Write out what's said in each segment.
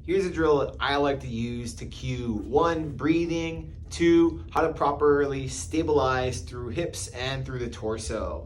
Here's a drill that I like to use to cue 1, breathing, 2, how to properly stabilize through hips and through the torso.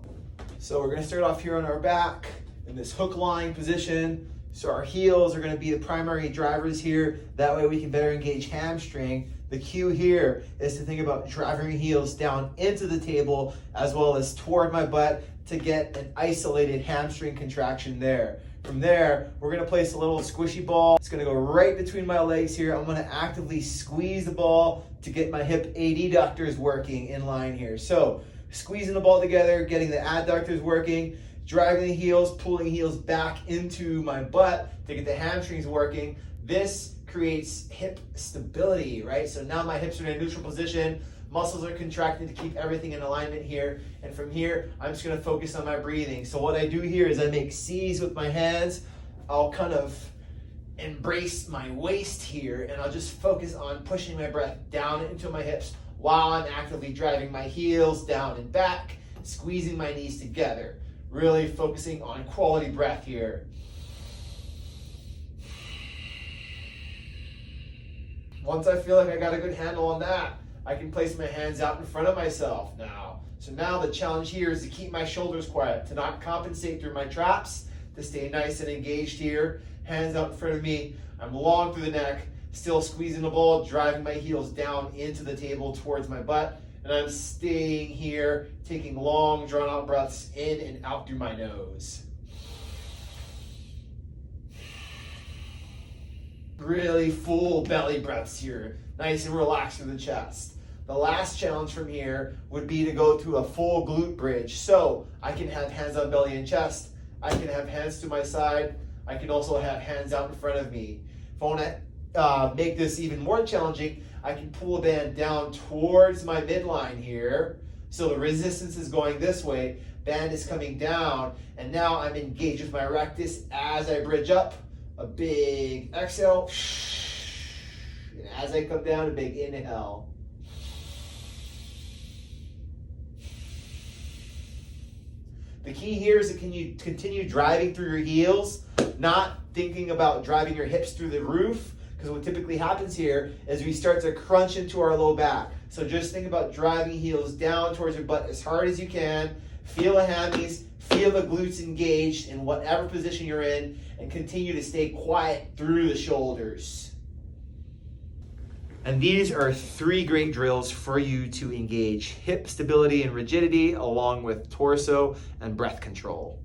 So we're gonna start off here on our back in this hook lying position. So our heels are gonna be the primary drivers here. That way we can better engage hamstring. The cue here is to think about driving your heels down into the table as well as toward my butt to get an isolated hamstring contraction there. From there, we're gonna place a little squishy ball. It's gonna go right between my legs here. I'm gonna actively squeeze the ball to get my hip adductors working in line here. So squeezing the ball together, getting the adductors working, driving the heels, pulling heels back into my butt to get the hamstrings working. This creates hip stability, right? So now my hips are in a neutral position. Muscles are contracted to keep everything in alignment here. And from here, I'm just gonna focus on my breathing. So what I do here is I make C's with my hands. I'll kind of embrace my waist here and I'll just focus on pushing my breath down into my hips while I'm actively driving my heels down and back, squeezing my knees together. Really focusing on quality breath here. Once I feel like I got a good handle on that, I can place my hands out in front of myself now. So now the challenge here is to keep my shoulders quiet, to not compensate through my traps, to stay nice and engaged here. Hands out in front of me. I'm long through the neck, still squeezing the ball, driving my heels down into the table towards my butt. And I'm staying here, taking long, drawn out breaths in and out through my nose. Really full belly breaths here, nice and relaxed through the chest. The last challenge from here would be to go to a full glute bridge. So I can have hands on belly and chest. I can have hands to my side. I can also have hands out in front of me. If I want to make this even more challenging, I can pull a band down towards my midline here. So the resistance is going this way, band is coming down, and now I'm engaged with my rectus as I bridge up. A big exhale, and as I come down, a big inhale. The key here is that can you continue driving through your heels, not thinking about driving your hips through the roof, because what typically happens here is we start to crunch into our low back. So just think about driving heels down towards your butt as hard as you can. Feel the hammies, feel the glutes engaged in whatever position you're in, and continue to stay quiet through the shoulders. And these are 3 great drills for you to engage hip stability and rigidity along with torso and breath control.